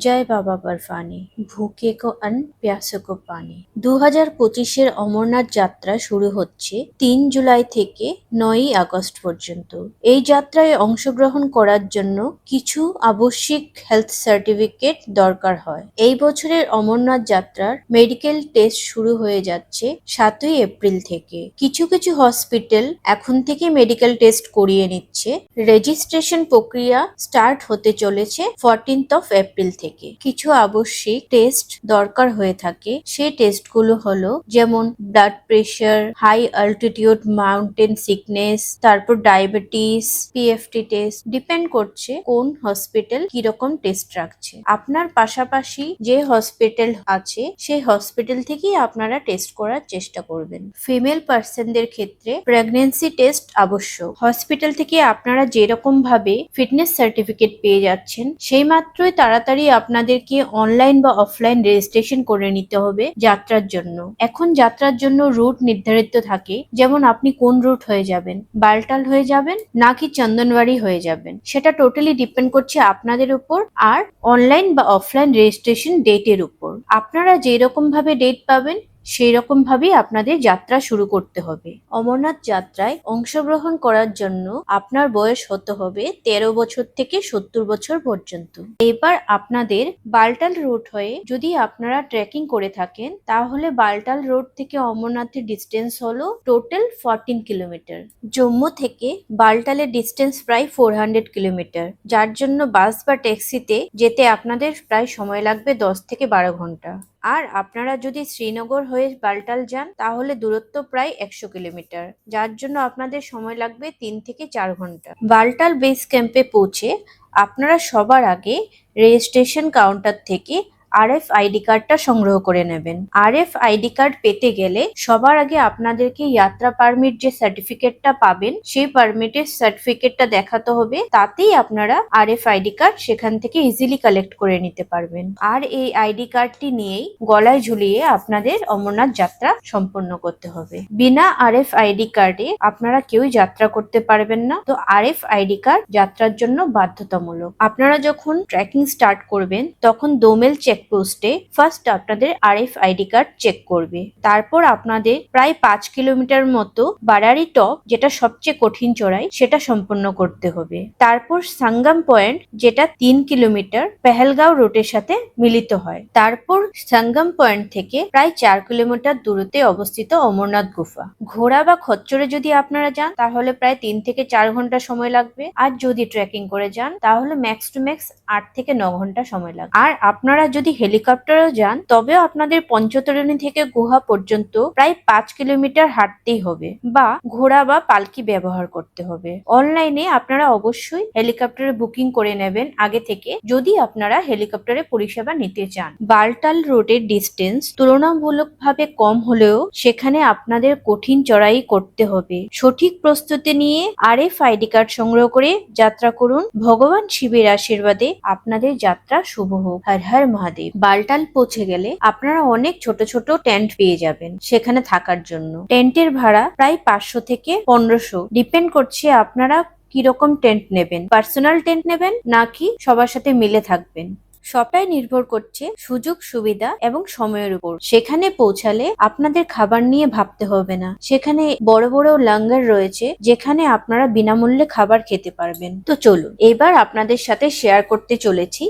জয় বাবা বর্ফানি, ভুকে কো অন্ন প্যাসে কো পানি। 2025-এর অমরনাথ যাত্রা শুরু হচ্ছে 3 জুলাই থেকে 9ই আগস্ট পর্যন্ত। এই যাত্রায় অংশগ্রহণ করার জন্য কিছু আবশ্যিক হেলথ সার্টিফিকেট দরকার হয়। এই বছরের অমরনাথ যাত্রার মেডিকেল টেস্ট শুরু হয়ে যাচ্ছে 7ই এপ্রিল থেকে। কিছু কিছু হসপিটাল এখন থেকে মেডিকেল টেস্ট করিয়ে নিচ্ছে। রেজিস্ট্রেশন প্রক্রিয়া স্টার্ট হতে চলেছে 14th of April থেকে। কিছু আবশ্যিক টেস্ট দরকার হয়ে থাকে, সেই টেস্টগুলো হলো যেমন blood pressure, high altitude mountain sickness, তারপর ডায়াবেটিস, পিএফটি টেস্ট। ডিপেন্ড করছে কোন হসপিটাল কিরকম টেস্ট রাখছে। আপনার পাশাপাশি যে হসপিটাল আছে সেই হসপিটাল থেকেই আপনারা টেস্ট করার চেষ্টা করবেন। ফিমেল পার্সনদের ক্ষেত্রে প্রেগন্যান্সি টেস্ট আবশ্যক। হসপিটাল থেকে আপনারা যেরকম ভাবে ফিটনেস সার্টিফিকেট পেয়ে যাচ্ছেন, সেই মাত্রই তাড়াতাড়ি আপনাদেরকে অনলাইন বা অফলাইন রেজিস্ট্রেশন করে নিতে হবে যাত্রার জন্য। এখন যাত্রার জন্য রুট নির্ধারিত থাকে, যেমন আপনি কোন রুট হয়ে যাবেন, বালটাল হয়ে যাবেন নাকি চন্দনবাড়ি হয়ে যাবেন, সেটা টোটালি ডিপেন্ড করছে আপনাদের উপর আর অনলাইন বা অফলাইন রেজিস্ট্রেশন ডেটের উপর। আপনারা যেরকম ভাবে ডেট পাবেন সেই রকম ভাবেই আপনাদের যাত্রা শুরু করতে হবে। অমরনাথ যাত্রায় অংশগ্রহণ করার জন্য আপনার বয়স হতে হবে 13 বছর থেকে 70 বছর পর্যন্ত। এবার আপনাদের বালটাল রুট হয়ে যদি আপনারা ট্রেকিং করে থাকেন, তাহলে বালটাল রোড থেকে অমরনাথের ডিস্টেন্স হলো টোটাল 14 কিলোমিটার। জম্মু থেকে বালটালের ডিস্টেন্স প্রায় 400 কিলোমিটার, যার জন্য বাস বা ট্যাক্সিতে যেতে আপনাদের প্রায় সময় লাগবে 10 থেকে 12 ঘন্টা। আর আপনারা যদি শ্রীনগর হয়ে বালটাল যান, তাহলে দূরত্ব প্রায় 100 কিলোমিটার, যার জন্য আপনাদের সময় লাগবে 3 থেকে 4 ঘন্টা। বালটাল বেস ক্যাম্পে পৌঁছে আপনারা সবার আগে রেজিস্ট্রেশন কাউন্টার থেকে RFID কার্ডটা সংগ্রহ করে নেবেন। RFID কার্ড পেতে গেলে সবার আগে আপনাদেরকে যাত্রা পারমিট যে সার্টিফিকেটটা পাবেন, সেই পারমিটের সার্টিফিকেটটা দেখাতে হবে। তাতেই আপনারা RFID কার্ড সেখান থেকে ইজিলি কালেক্ট করে নিতে পারবেন। আর এই আইডি কার্ডটি নিয়েই গলায় ঝুলিয়ে আপনাদের অমরনাথ যাত্রা সম্পন্ন করতে হবে। বিনা RFID কার্ডে আপনারা কেউই যাত্রা করতে পারবেন না, তো RFID কার্ড যাত্রার জন্য বাধ্যতামূলক। আপনারা যখন ট্রেকিং স্টার্ট করবেন, তখন দোমেল চেকপোস্টে ফার্স্ট আপনাদের RFID কার্ড চেক করবে। তারপর আপনাদের প্রায় 5 কিলোমিটার মতো বারারি টপ, যেটা সবচেয়ে কঠিন চড়াই, সেটা সম্পন্ন করতে হবে। তারপর সাঙ্গাম পয়েন্ট, যেটা 3 কিলোমিটার পেহেলগাঁও রুটের সাথে মিলিত হয়। তারপর সাঙ্গাম পয়েন্ট থেকে প্রায় 4 কিলোমিটার দূরত্বে অবস্থিত অমরনাথ গুফা। ঘোড়া বা খচ্চরে যদি আপনারা যান, তাহলে প্রায় 3 থেকে 4 ঘন্টা সময় লাগবে। আর যদি ট্রেকিং করে যান, তাহলে ম্যাক্স টু ম্যাক্স 8 থেকে 9 ঘন্টা সময় লাগবে। আর আপনারা যদি হেলিকপ্টারেও যান, তবেও আপনাদের পঞ্চতরণী থেকে গুহা পর্যন্ত প্রায় 5 কিলোমিটার হাঁটতেই হবে, বা ঘোড়া বা পালকি ব্যবহার করতে হবে। অনলাইনে আপনারা অবশ্যই হেলিকপ্টারে বুকিং করে নেবেন আগে থেকে, যদি আপনারা হেলিকপ্টারে পরিষেবা নিতে চান। বালটাল রোডের ডিস্টেন্স তুলনামূলকভাবে কম হলেও সেখানে আপনাদের কঠিন চড়াই করতে হবে। সঠিক প্রস্তুতি নিয়ে RFID কার্ড সংগ্রহ করে যাত্রা করুন। ভগবান শিবের আশীর্বাদে আপনাদের যাত্রা শুভ হোক। হর হর মহাদেব। বালটাল পৌঁছে গেলে আপনারা অনেক ছোট ছোট টেন্ট পেয়ে যাবেন সেখানে থাকার জন্য। টেন্টের ভাড়া প্রায় 500 থেকে 1500, ডিপেন্ড করছে আপনারা কিরকম টেন্ট নেবেন, পার্সোনাল টেন্ট নেবেন নাকি সবার সাথে মিলে থাকবেন। সবটাই নির্ভর করছে সুযোগ সুবিধা এবং সময়ের উপর। সেখানে পৌঁছালে আপনাদের খাবার নিয়ে ভাবতে হবে না। সেখানে বড় বড় লাঙ্গার রয়েছে, যেখানে আপনারা বিনামূল্যে খাবার খেতে পারবেন। তো চলুন এবার আপনাদের সাথে শেয়ার করতে চলেছি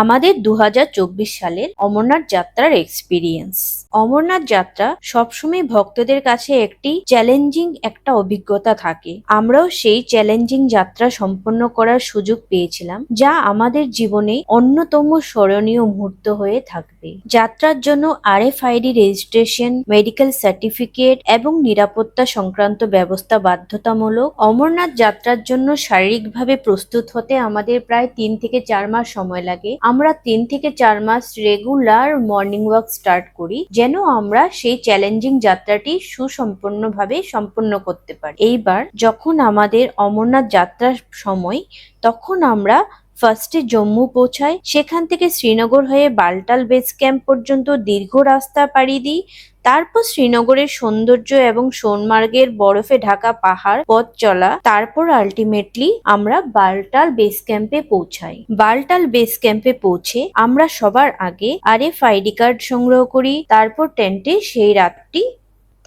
আমাদের 2024 সালের অমরনাথ যাত্রার এক্সপিরিয়েন্স। অমরনাথ যাত্রা সবসময় ভক্তদের কাছে একটি চ্যালেঞ্জিং একটা অভিজ্ঞতা থাকে। আমরাও সেই চ্যালেঞ্জিং যাত্রা সম্পন্ন করার সুযোগ পেয়েছিলাম, যা আমাদের জীবনে অন্যতম স্মরণীয় মুহূর্ত হয়ে থাকবে। যাত্রার জন্য RFID রেজিস্ট্রেশন, মেডিকেল সার্টিফিকেট এবং নিরাপত্তা সংক্রান্ত ব্যবস্থা বাধ্যতামূলক। অমরনাথ যাত্রার জন্য শারীরিকভাবে প্রস্তুত হতে আমাদের প্রায় 3 থেকে 4 মাস সময় লাগে। আমরা 3 থেকে 4 মাস রেগুলার মর্নিং ওয়াক স্টার্ট করি, যেন আমরা সেই চ্যালেঞ্জিং যাত্রাটি সুসম্পন্নভাবে সম্পন্ন করতে পারি। এইবার যখন আমাদের অমরনাথ যাত্রার সময়, তখন আমরা ফার্স্টে জম্মু পৌঁছাই, সেখান থেকে শ্রীনগর হয়ে বালটাল বেস ক্যাম্প পর্যন্ত দীর্ঘ রাস্তা পাড়ি দিই। তারপর শ্রীনগরের সৌন্দর্য এবং সোনমার্গের বরফে ঢাকা পাহাড় পথ চলা, তারপর আলটিমেটলি আমরা বালটাল বেস ক্যাম্পে পৌঁছাই। বালটাল বেস ক্যাম্পে পৌঁছে আমরা সবার আগে RFID কার্ড সংগ্রহ করি, তারপর টেন্টে সেই রাতটি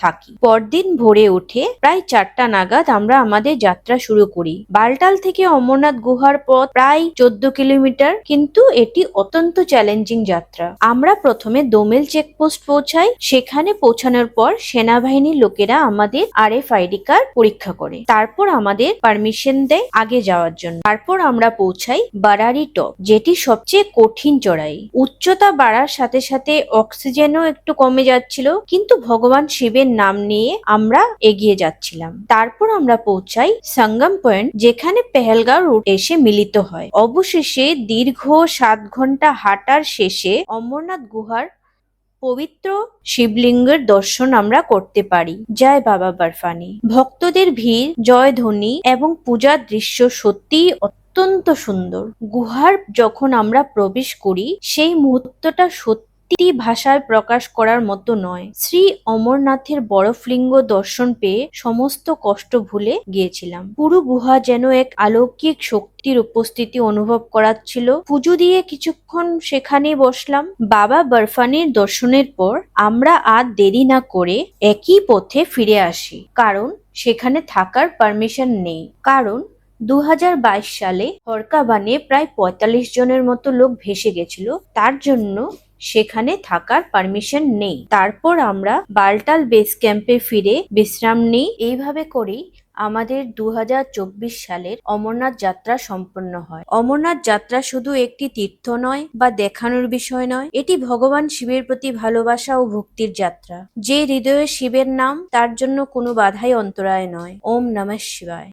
থাকি। পরদিন ভোরে উঠে প্রায় 4টা নাগাদ আমরা আমাদের যাত্রা শুরু করি। বালটাল থেকে অমরনাথ গুহার পথ প্রায় 14 কিলোমিটার, কিন্তু এটি অত্যন্ত চ্যালেঞ্জিং যাত্রা। আমরা প্রথমে দোমেল চেকপোস্ট পৌঁছাই। সেখানে পৌঁছানোর পর সেনাবাহিনীর লোকেরা আমাদের RFID কার্ড পরীক্ষা করে, তারপর আমাদের পারমিশন দেয় আগে যাওয়ার জন্য। তারপর আমরা পৌঁছাই বারারি টপ, যেটি সবচেয়ে কঠিন চড়াই। উচ্চতা বাড়ার সাথে সাথে অক্সিজেনও একটু কমে যাচ্ছিল, কিন্তু ভগবান শিবের নাম নিয়ে আমরা এগিয়ে যাচ্ছিলাম। তারপর আমরা পৌঁছাই সঙ্গম পয়েন্ট, যেখানে পেহেলগাঁও রুট এসে মিলিত হয়। অবশেষে দীর্ঘ 7 ঘন্টা হাঁটার শেষে অমরনাথ গুহার পবিত্র শিবলিঙ্গের দর্শন আমরা করতে পারি। জয় বাবা বর্ফানি। ভক্তদের ভিড়, জয়ধ্বনি এবং পূজার দৃশ্য সত্যিই অত্যন্ত সুন্দর। গুহার যখন আমরা প্রবেশ করি, সেই মুহূর্তটা সত্যি ভাষায় প্রকাশ করার মতো নয়। শ্রী অমরনাথের বরফলিঙ্গ দর্শন পেয়ে সমস্ত কষ্ট ভুলে গিয়েছিলাম। পুরো গুহা যেন এক অলৌকিক শক্তির উপস্থিতি অনুভব করাচ্ছিল। পুজো দিয়ে কিছুক্ষণ সেখানেই বসলাম। বাবা বর্ফানির দর্শনের পর আমরা আর দেরি না করে একই পথে ফিরে আসি, কারণ সেখানে থাকার পারমিশন নেই। কারণ 2022 সালে হরকাবানে প্রায় 45 জনের মতো লোক ভেসে গেছিল, তার জন্য সেখানে থাকার পারমিশন নেই। তারপর আমরা বালটাল বেস ক্যাম্পে ফিরে বিশ্রাম নিই। এইভাবে করেই আমাদের 2024 সালের অমরনাথ যাত্রা সম্পন্ন হয়। অমরনাথ যাত্রা শুধু একটি তীর্থ নয় বা দেখানোর বিষয় নয়, এটি ভগবান শিবের প্রতি ভালোবাসা ও ভক্তির যাত্রা। যে হৃদয়ে শিবের নাম, তার জন্য কোনো বাধাই অন্তরায় নয়। ওম নমঃ শিবায়।